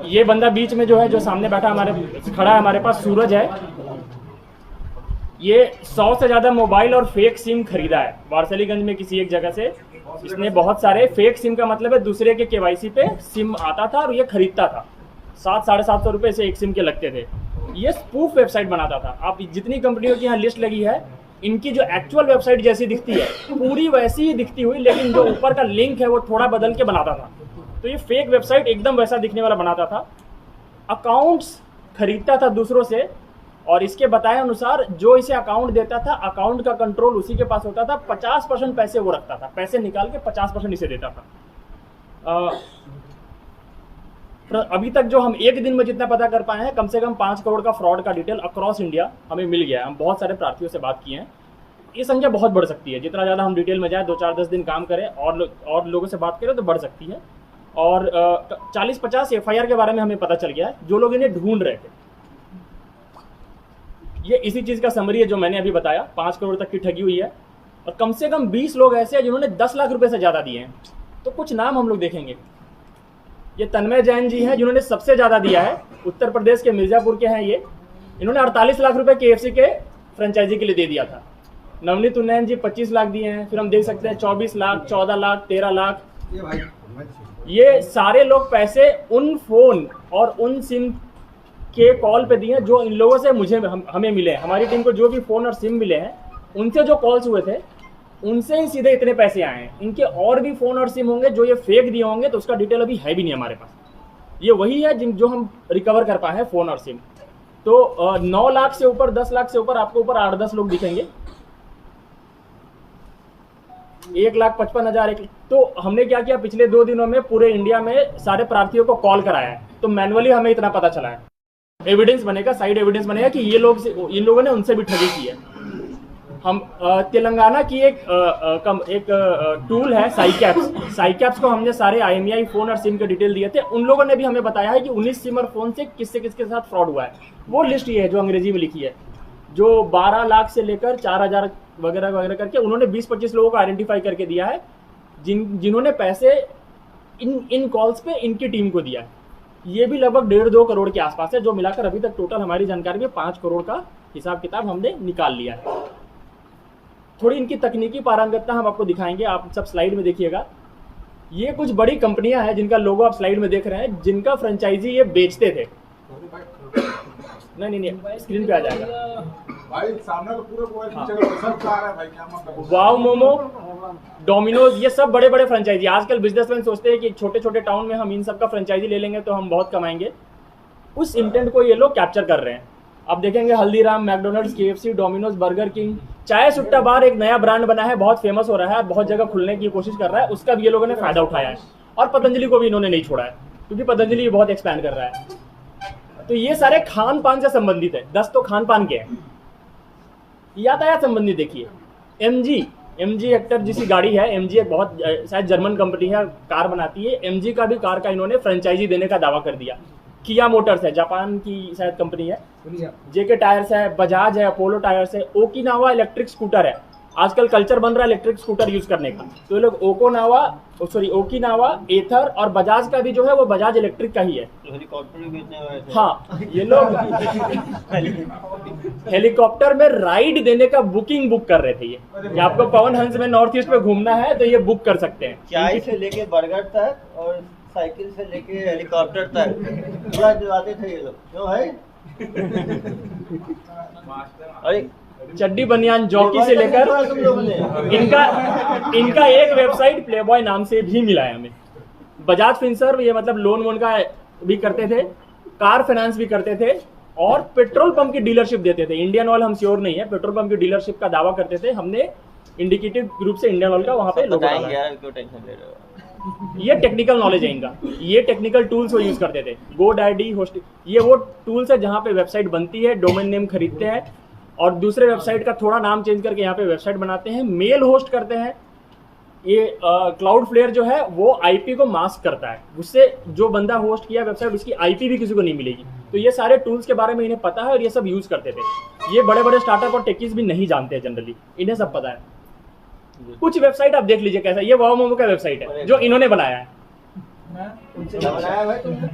ये बंदा बीच में जो है, जो सामने बैठा खड़ा है हमारे पास, सूरज है। ये 100 से ज़्यादा मोबाइल और फेक सिम खरीदा है वारसलीगंज में किसी एक जगह से। इसने बहुत सारे फेक सिम का मतलब है दूसरे के केवाईसी पे सिम आता था और ये खरीदता था। 700-750 रुपये से एक सिम के लगते थे। ये स्पूफ वेबसाइट बनाता था। आप जितनी कंपनियों की यहाँ लिस्ट लगी है, इनकी जो एक्चुअल वेबसाइट जैसी दिखती है पूरी वैसी ही दिखती हुई, लेकिन जो ऊपर का लिंक है वो थोड़ा बदल के बनाता था। तो ये फेक वेबसाइट एकदम वैसा दिखने वाला बनाता था। अकाउंट्स खरीदता था दूसरों से, और इसके बताए अनुसार जो इसे अकाउंट देता था, अकाउंट का कंट्रोल उसी के पास होता था। 50% पैसे वो रखता था, पैसे निकाल के 50% इसे देता था। अभी तक जो हम एक दिन में जितना पता कर पाए हैं, कम से कम 5 करोड़ का फ्रॉड का डिटेल अक्रॉस इंडिया हमें मिल गया है। हम बहुत सारे प्रार्थियों से बात किए हैं। ये संख्या बहुत बढ़ सकती है, जितना ज़्यादा हम डिटेल में जाए, 2-4-10 दिन काम करें और लोगों से बात करें तो बढ़ सकती है। और 40-50 FIR के बारे में हमें पता चल गया है, जो लोग इन्हें ढूंढ रहे थे। ये इसी चीज़ का समरी है जो मैंने अभी बताया। 5 करोड़ तक की ठगी हुई है, और कम से कम 20 लोग ऐसे हैं जिन्होंने 10 लाख रुपए से ज़्यादा दिए हैं। तो कुछ नाम हम लोग देखेंगे। ये तन्मय जैन जी हैं जिन्होंने सबसे ज़्यादा दिया है, उत्तर प्रदेश के मिर्ज़ापुर के हैं ये। इन्होंने 48 लाख रुपए KFC के फ्रेंचाइजी के लिए दे दिया था। नवनीत उन्नयन जी 25 लाख दिए हैं। फिर हम देख सकते हैं 24 लाख, 14 लाख, 13 लाख। ये सारे लोग पैसे उन फोन और उन सिम के कॉल पे दिए जो इन लोगों से हमें मिले हैं। हमारी टीम को जो भी फोन और सिम मिले हैं, उनसे जो कॉल्स हुए थे, उनसे ही सीधे इतने पैसे आए हैं। इनके और भी फोन और सिम होंगे जो ये फेक दिए होंगे, तो उसका डिटेल अभी है भी नहीं हमारे पास। ये वही है जो हम रिकवर कर पाए हैं, फोन और सिम। तो 9 लाख से ऊपर, 10 लाख से ऊपर आपको ऊपर 8-10 लोग दिखेंगे। 1,55,000। तो हमने क्या किया, पिछले 2 दिनों में पूरे इंडिया में सारे प्रार्थियों को कॉल कराया है। तो मैनुअली हमें इतना पता चला है। एविडेंस बनेगा, साइड एविडेंस बनेगा कि इन लोगों ने उनसे भी ठगी की है। हम तेलंगाना की एक टूल है साइकैप्स को हमने सारे IMEI फोन और सिम के डिटेल दिए थे। उन लोगों ने भी हमें बताया है कि 19 सिम और फोन से किसके साथ फ्रॉड हुआ है। वो लिस्ट ये है जो अंग्रेजी में लिखी है, जो 12 लाख से लेकर 4,000 वगैरह वगैरह करके उन्होंने 20-25 लोगों को आइडेंटिफाई करके दिया है, जिन्होंने पैसे इन कॉल्स पे इनकी टीम को दिया है। ये भी लगभग 1.5-2 करोड़ के आसपास है, जो मिलाकर अभी तक टोटल हमारी जानकारी में 5 करोड़ का हिसाब किताब हमने निकाल लिया है। थोड़ी इनकी तकनीकी पारंगतता हम आपको दिखाएंगे, आप सब स्लाइड में देखिएगा। ये कुछ बड़ी कंपनियां हैं जिनका लोगो आप स्लाइड में देख रहे हैं, जिनका फ्रेंचाइजी ये बेचते थे। नहीं, स्क्रीन पे आ जाएगा भाई, सामने तो पूरा सब आ रहा है भाई, क्या मतलब। वाव मोमो, डोमिनोज, ये सब बड़े बड़े फ्रेंचाइजी। आजकल बिजनेसमैन सोचते हैं कि छोटे छोटे टाउन में हम इन सब का फ्रेंचाइजी ले लेंगे तो हम बहुत कमाएंगे। उस इंटेंट को ये लोग कैप्चर कर रहे हैं। आप देखेंगे Haldiram, McDonald's, KFC, Domino's, burger king, चाय सुट्टा बार एक नया ब्रांड बना है, बहुत फेमस हो रहा है, बहुत जगह खुलने की कोशिश कर रहा है। उसका भी ये लोगों ने फायदा उठाया है। और पतंजलि को भी इन्होंने नहीं छोड़ा है, क्योंकि पतंजलि बहुत एक्सपैंड कर रहा है। तो ये सारे खान पान से संबंधित है। 10 तो खान पान के हैं। यातायात संबंधित देखिए, MG हेक्टर जिसकी गाड़ी है, MG एक बहुत शायद जर्मन कंपनी है, कार बनाती है। MG का भी कार का इन्होंने फ्रेंचाइजी देने का दावा कर दिया। किया मोटर्स है, जापान की शायद कंपनी है। JK टायर्स है, बजाज है, अपोलो टायर्स है। ओकिनावा इलेक्ट्रिक स्कूटर है। आजकल कल्चर बन रहा है इलेक्ट्रिक स्कूटर यूज करने का, तो ये लोग ओकिनावा, एथर और बजाज का भी जो है वो बजाज इलेक्ट्रिक का ही है। हेलीकॉप्टर भी बेचने वाले थे। हाँ, ये लोग हेलीकॉप्टर में राइड देने का बुक कर रहे थे। ये आपको पवन हंस में नॉर्थ ईस्ट में घूमना है तो ये बुक कर सकते हैं। चाय से लेके बर्गर तक और साइकिल से लेके हेलीकॉप्टर तक पूरा दिलाते थे ये लोग, क्यों भाई? अरे चड्डी बनियान जॉकी से लेकर इनका एक वेबसाइट प्लेबॉय नाम से भी मिला है हमें। बजाज फिनसर्व, ये मतलब लोन वोन का भी करते थे, कार फाइनेंस भी करते थे, और पेट्रोल पंप की डीलरशिप देते थे। इंडियन ऑयल हम श्योर नहीं है, पेट्रोल पंप की डीलरशिप का दावा करते थे। हमने इंडिकेटिव ग्रुप से इंडियन ऑयल का वहां पे लोगो डाला है। क्यों टेंशन ले रहे हो? ये टेक्निकल नॉलेज है इनका। ये टेक्निकल टूल्स वो यूज करते थे। GoDaddy, होस्ट, ये वो टूल्स है जहाँ पे वेबसाइट बनती है, डोमेन नेम खरीदते हैं और दूसरे वेबसाइट का थोड़ा नाम चेंज करके यहाँ पे वेबसाइट बनाते हैं, मेल होस्ट करते हैं। ये क्लाउडफ्लेयर जो है वो IP को मास्क करता है, उससे जो बंदा होस्ट किया वेबसाइट उसकी IP भी किसी को नहीं मिलेगी। तो ये सारे टूल्स के बारे में इन्हें पता है और ये सब यूज करते थे। ये बड़े बड़े स्टार्टअप और टेकीज भी नहीं जानते हैं जनरली, इन्हें सब पता है। कुछ वेबसाइट आप देख लीजिए कैसा, ये वाव मोमो का वेबसाइट है जो इन्होंने बनाया है। क्या बनाया भाई तुमने?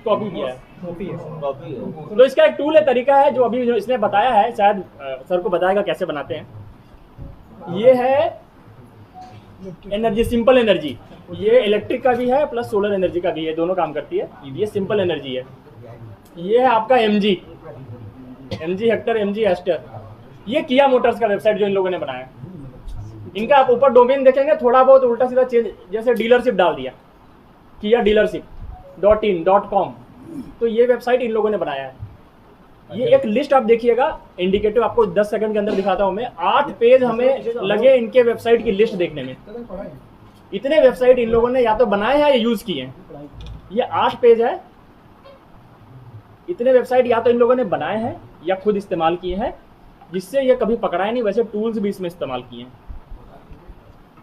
कॉपी किया है। कॉपी है। तो इसका एक टूल है, तरीका है, जो अभी जो इसने बताया है, शायद सर को बताएगा कैसे बनाते हैं। ये है एनर्जी, सिंपल एनर्जी। ये इलेक्ट्रिक का भी है प्लस सोलर एनर्जी का भी है, दोनों काम करती है। ये सिंपल एनर्जी है। ये है आपका एमजी हेक्टर, एमजी एस्टर। ये किया मोटर्स का वेबसाइट जो इन लोगों ने बनाया है। इनका आप ऊपर डोमेन देखेंगे, थोड़ा बहुत उल्टा सीधा चेंज, जैसे डीलरशिप डाल दिया, किया dealership.in.com। तो ये वेबसाइट इन लोगों ने बनाया है। ये एक लिस्ट आप देखिएगा, इंडिकेटिव आपको 10 सेकंड के अंदर दिखाता हूं मैं। 8 पेज हमें लगे इनके वेबसाइट की लिस्ट देखने में। इतने वेबसाइट इन लोगों ने या तो बनाए हैं या यूज किए हैं। ये 8 पेज है। इतने वेबसाइट या तो इन लोगों ने बनाए हैं या खुद इस्तेमाल किए हैं, जिससे ये कभी पकड़ाए नहीं। वैसे टूल्स भी इसमें इस्तेमाल किए हैं।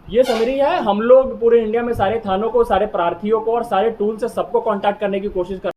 ये समरी है। हम लोग पूरे इंडिया में सारे थानों को, सारे प्रार्थियों को और सारे टूल से सबको कांटेक्ट करने की कोशिश कर